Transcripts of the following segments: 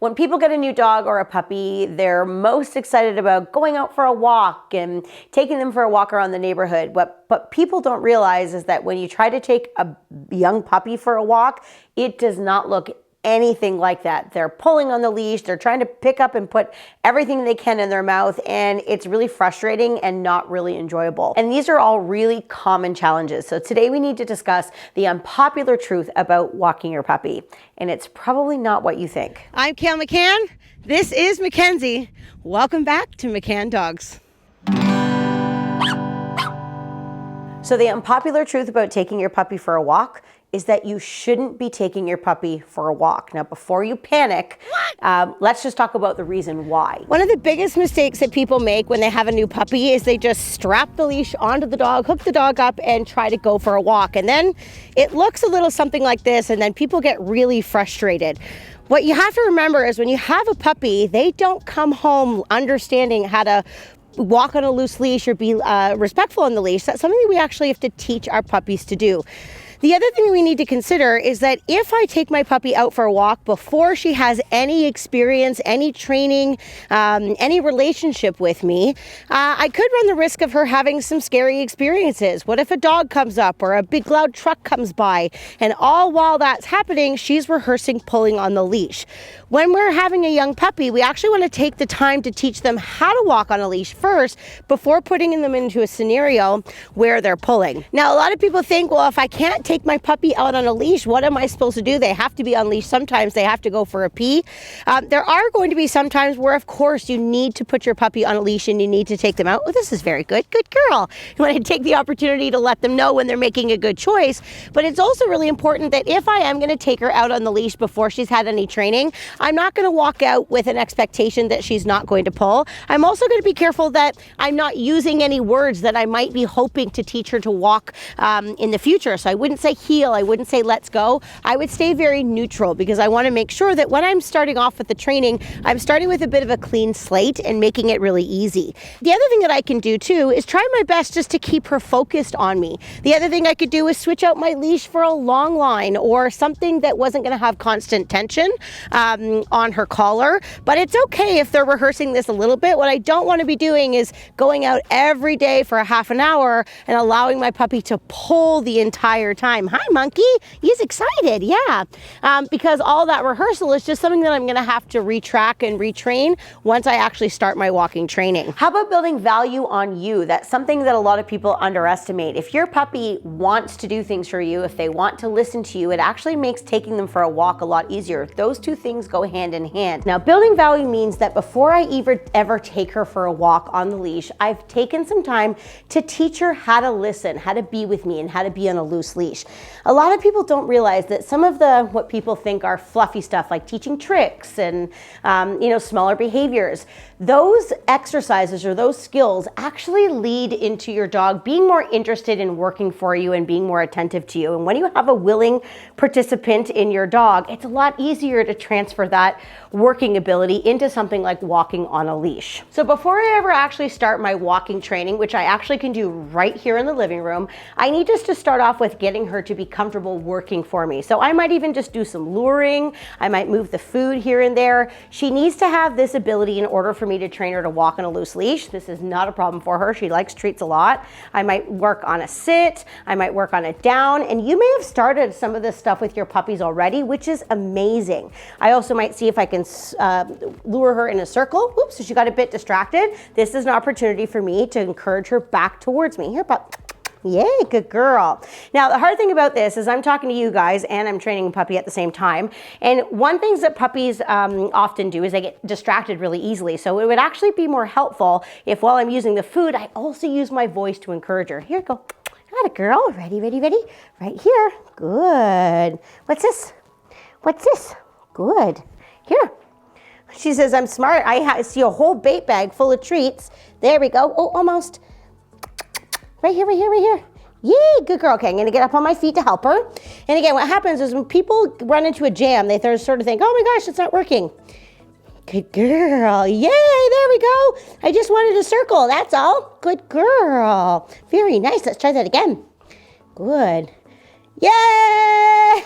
When people get a new dog or a puppy, they're most excited about going out for a walk and taking them for a walk around the neighborhood. What people don't realize is that when you try to take a young puppy for a walk, it does not look anything like that. They're pulling on the leash, they're trying to pick up and put everything they can in their mouth, and it's really frustrating and not really enjoyable. And these are all really common challenges. So today we need to discuss the unpopular truth about walking your puppy, and it's probably not what you think. I'm Kale McCann. This is Mackenzie. Welcome back to McCann Dogs. So the unpopular truth about taking your puppy for a walk is that you shouldn't be taking your puppy for a walk. Now, before you panic, let's just talk about the reason why. One of the biggest mistakes that people make when they have a new puppy is they just strap the leash onto the dog, hook the dog up, and try to go for a walk. And then it looks a little something like this, and then people get really frustrated. What you have to remember is when you have a puppy, they don't come home understanding how to walk on a loose leash or be respectful on the leash. That's something that we actually have to teach our puppies to do. The other thing we need to consider is that if I take my puppy out for a walk before she has any experience, any training, any relationship with me, I could run the risk of her having some scary experiences. What if a dog comes up or a big loud truck comes by, and all while that's happening, she's rehearsing pulling on the leash. When we're having a young puppy, we actually want to take the time to teach them how to walk on a leash first before putting them into a scenario where they're pulling. Now, a lot of people think, well, if I can't take my puppy out on a leash, what am I supposed to do? They have to be on leash. Sometimes they have to go for a pee. There are going to be some times where, of course, you need to put your puppy on a leash and you need to take them out. Oh, this is very good. Good girl. You want to take the opportunity to let them know when they're making a good choice. But it's also really important that if I am going to take her out on the leash before she's had any training, I'm not going to walk out with an expectation that she's not going to pull. I'm also going to be careful that I'm not using any words that I might be hoping to teach her to walk in the future. So I wouldn't say heel, I wouldn't say let's go. I would stay very neutral because I want to make sure that when I'm starting off with the training, I'm starting with a bit of a clean slate and making it really easy. The other thing that I can do too is try my best just to keep her focused on me. The other thing I could do is switch out my leash for a long line or something that wasn't going to have constant tension on her collar. But it's okay if they're rehearsing this a little bit. What I don't want to be doing is going out every day for a half an hour and allowing my puppy to pull the entire time. Hi, monkey. He's excited. Yeah. Because all that rehearsal is just something that I'm going to have to retrack and retrain once I actually start my walking training. How about building value on you? That's something that a lot of people underestimate. If your puppy wants to do things for you, if they want to listen to you, it actually makes taking them for a walk a lot easier. Those two things go hand in hand. Now, building value means that before I ever take her for a walk on the leash, I've taken some time to teach her how to listen, how to be with me, and how to be on a loose leash. A lot of people don't realize that some of what people think are fluffy stuff, like teaching tricks and smaller behaviors, those exercises or those skills actually lead into your dog being more interested in working for you and being more attentive to you. And when you have a willing participant in your dog, it's a lot easier to transfer that working ability into something like walking on a leash. So before I ever actually start my walking training, which I actually can do right here in the living room, I need just to start off with getting her to be comfortable working for me. So I might even just do some luring. I might move the food here and there. She needs to have this ability in order for me to train her to walk on a loose leash. This is not a problem for her. She likes treats a lot. I might work on a sit. I might work on a down. And you may have started some of this stuff with your puppies already, which is amazing. I also might see if I can lure her in a circle. Oops, so she got a bit distracted. This is an opportunity for me to encourage her back towards me. Here, pup. Yay, good girl. Now, the hard thing about this is I'm talking to you guys and I'm training a puppy at the same time. And one thing that puppies often do is they get distracted really easily. So it would actually be more helpful if while I'm using the food, I also use my voice to encourage her. Here, go. Got it, girl. Ready, ready, ready. Right here. Good. What's this? What's this? Good. Here. She says, I'm smart. I see a whole bait bag full of treats. There we go. Oh, almost. Right here, right here, right here. Yay, good girl. Okay, I'm gonna get up on my feet to help her. And again, what happens is when people run into a jam, they sort of think, oh my gosh, it's not working. Good girl. Yay, there we go. I just wanted a circle, that's all. Good girl. Very nice. Let's try that again. Good. Yay!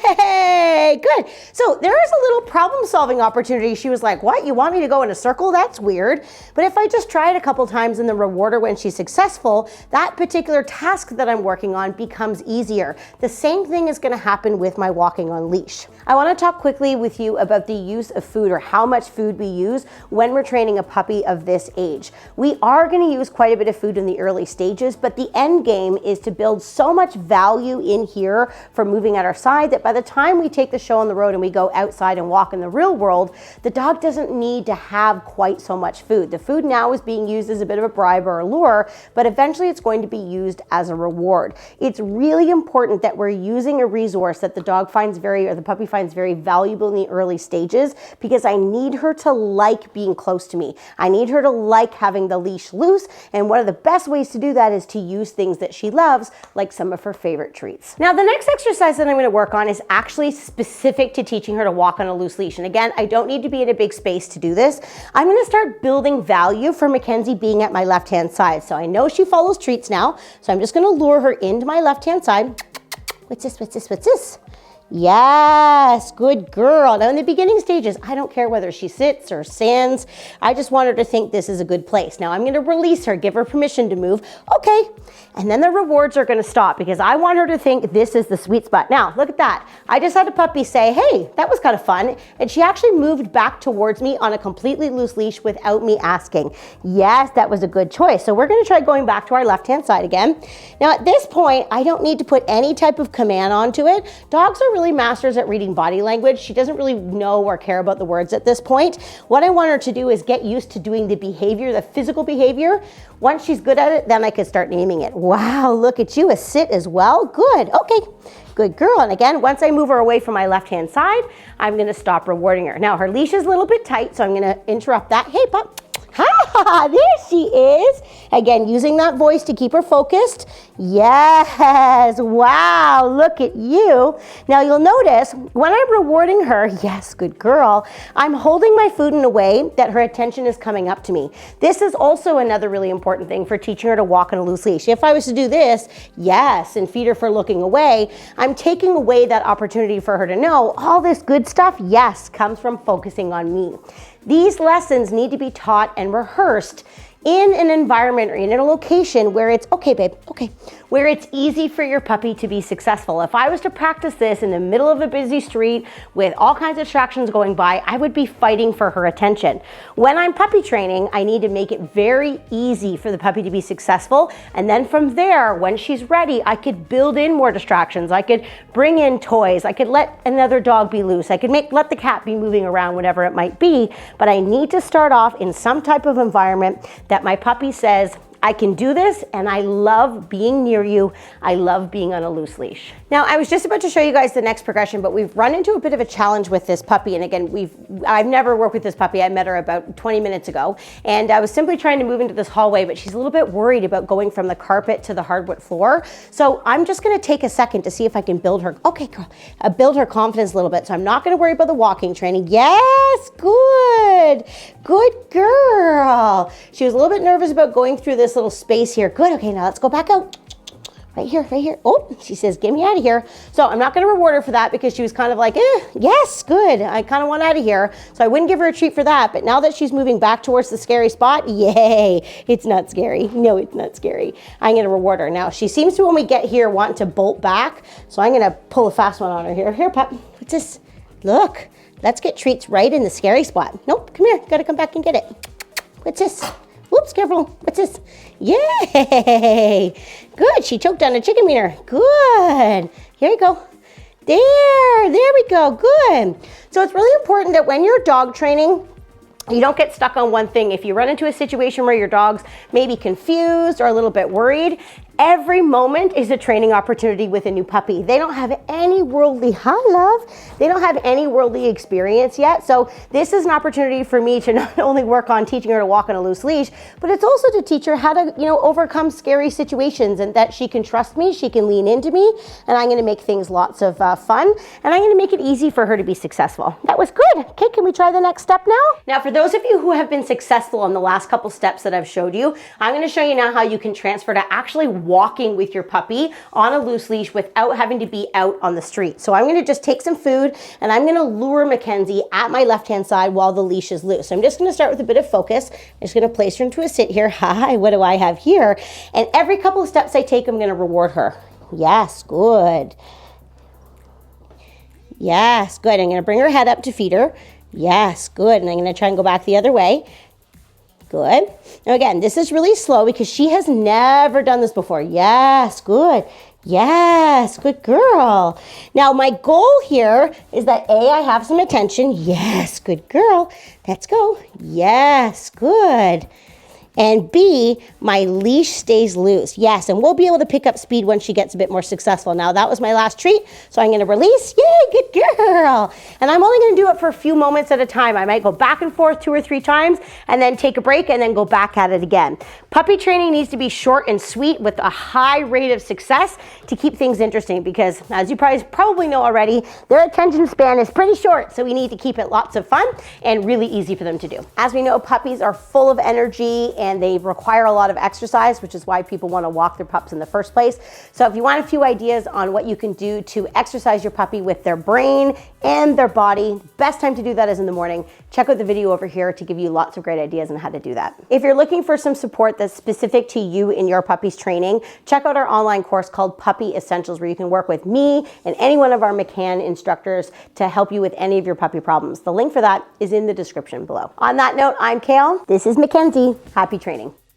Good. So there's a little problem-solving opportunity. She was like, what? You want me to go in a circle? That's weird. But if I just try it a couple times and then reward her when she's successful, that particular task that I'm working on becomes easier. The same thing is going to happen with my walking on leash. I want to talk quickly with you about the use of food, or how much food we use when we're training a puppy of this age. We are going to use quite a bit of food in the early stages, but the end game is to build so much value in here for moving at our side that by the time we take the show on the road and we go outside and walk in the real world, the dog doesn't need to have quite so much food. The food now is being used as a bit of a bribe or a lure, but eventually it's going to be used as a reward. It's really important that we're using a resource that the dog finds or the puppy finds very valuable in the early stages, because I need her to like being close to me. I need her to like having the leash loose, and one of the best ways to do that is to use things that she loves, like some of her favorite treats. Now, the next exercise that I'm going to work on is actually specific to teaching her to walk on a loose leash. And again, I don't need to be in a big space to do this. I'm going to start building value for Mackenzie being at my left-hand side. So I know she follows treats now, so I'm just going to lure her into my left-hand side. What's this? What's this? What's this? Yes, good girl. Now in the beginning stages, I don't care whether she sits or stands. I just want her to think this is a good place. Now I'm going to release her, give her permission to move. Okay. And then the rewards are going to stop, because I want her to think this is the sweet spot. Now, look at that. I just had a puppy say, hey, that was kind of fun. And she actually moved back towards me on a completely loose leash without me asking. Yes, that was a good choice. So we're going to try going back to our left-hand side again. Now at this point, I don't need to put any type of command onto it. Dogs are really masters at reading body language. She doesn't really know or care about the words at this point. What I want her to do is get used to doing the behavior, the physical behavior. Once she's good at it, then I can start naming it. Wow, look at you, a sit as well. Good, okay, good girl. And again, once I move her away from my left-hand side, I'm gonna stop rewarding her. Now her leash is a little bit tight, so I'm gonna interrupt that. Hey, pup. Ha, there she is. Again, using that voice to keep her focused. Yes, wow, look at you. Now you'll notice when I'm rewarding her, yes, good girl, I'm holding my food in a way that her attention is coming up to me. This is also another really important thing for teaching her to walk on a loose leash. If I was to do this, yes, and feed her for looking away, I'm taking away that opportunity for her to know all this good stuff, yes, comes from focusing on me. These lessons need to be taught and rehearsed in an environment or in a location where it's, okay, babe, okay, where it's easy for your puppy to be successful. If I was to practice this in the middle of a busy street with all kinds of distractions going by, I would be fighting for her attention. When I'm puppy training, I need to make it very easy for the puppy to be successful. And then from there, when she's ready, I could build in more distractions. I could bring in toys. I could let another dog be loose. I could let the cat be moving around, whatever it might be. But I need to start off in some type of environment that my puppy says, I can do this, and I love being near you. I love being on a loose leash. Now, I was just about to show you guys the next progression, but we've run into a bit of a challenge with this puppy. And again, I've never worked with this puppy. I met her about 20 minutes ago, and I was simply trying to move into this hallway, but she's a little bit worried about going from the carpet to the hardwood floor. So I'm just gonna take a second to see if I can build her, okay, girl, build her confidence a little bit. So I'm not gonna worry about the walking training. Yes, good girl. She was a little bit nervous about going through this little space here. Good, okay, now let's go back out. Right here, right here. Oh, she says, get me out of here. So I'm not gonna reward her for that, because she was kind of like, yes, good. I kind of want out of here. So I wouldn't give her a treat for that. But now that she's moving back towards the scary spot, yay, it's not scary. No, it's not scary. I'm gonna reward her. Now, she seems to, when we get here, want to bolt back. So I'm gonna pull a fast one on her here. Here, pup, what's this? Look, let's get treats right in the scary spot. Nope, come here, gotta come back and get it. What's this? Whoops, careful. What's this? Yay! Good, she choked on a chicken wiener. Good. Here you go. There we go, good. So it's really important that when you're dog training, you don't get stuck on one thing. If you run into a situation where your dog's maybe confused or a little bit worried, every moment is a training opportunity with a new puppy. They don't have any worldly, they don't have any worldly experience yet. So this is an opportunity for me to not only work on teaching her to walk on a loose leash, but it's also to teach her how to, overcome scary situations, and that she can trust me, she can lean into me, and I'm gonna make things lots of fun, and I'm gonna make it easy for her to be successful. That was good. Okay, can we try the next step now? Now, for those of you who have been successful on the last couple steps that I've showed you, I'm gonna show you now how you can transfer to actually walking with your puppy on a loose leash without having to be out on the street. So I'm gonna just take some food and I'm gonna lure Mackenzie at my left-hand side while the leash is loose. So I'm just gonna start with a bit of focus. I'm just gonna place her into a sit here. Hi, what do I have here? And every couple of steps I take, I'm gonna reward her. Yes, good. Yes, good. I'm gonna bring her head up to feed her. Yes, good. And I'm gonna try and go back the other way. Good. Now again, this is really slow because she has never done this before. Yes, good. Yes, good girl. Now my goal here is that A, I have some attention. Yes, good girl. Let's go. Yes, good. And B, my leash stays loose. Yes, and we'll be able to pick up speed when she gets a bit more successful. Now that was my last treat, so I'm gonna release. Yay, good girl. And I'm only gonna do it for a few moments at a time. I might go back and forth 2 or 3 times and then take a break and then go back at it again. Puppy training needs to be short and sweet with a high rate of success to keep things interesting because, as you probably know already, their attention span is pretty short, so we need to keep it lots of fun and really easy for them to do. As we know, puppies are full of energy and they require a lot of exercise, which is why people want to walk their pups in the first place. So if you want a few ideas on what you can do to exercise your puppy with their brain and their body, best time to do that is in the morning. Check out the video over here to give you lots of great ideas on how to do that. If you're looking for some support that's specific to you in your puppy's training, check out our online course called Puppy Essentials, where you can work with me and any one of our McCann instructors to help you with any of your puppy problems. The link for that is in the description below. On that note, I'm Kale. This is Mackenzie. Happy training.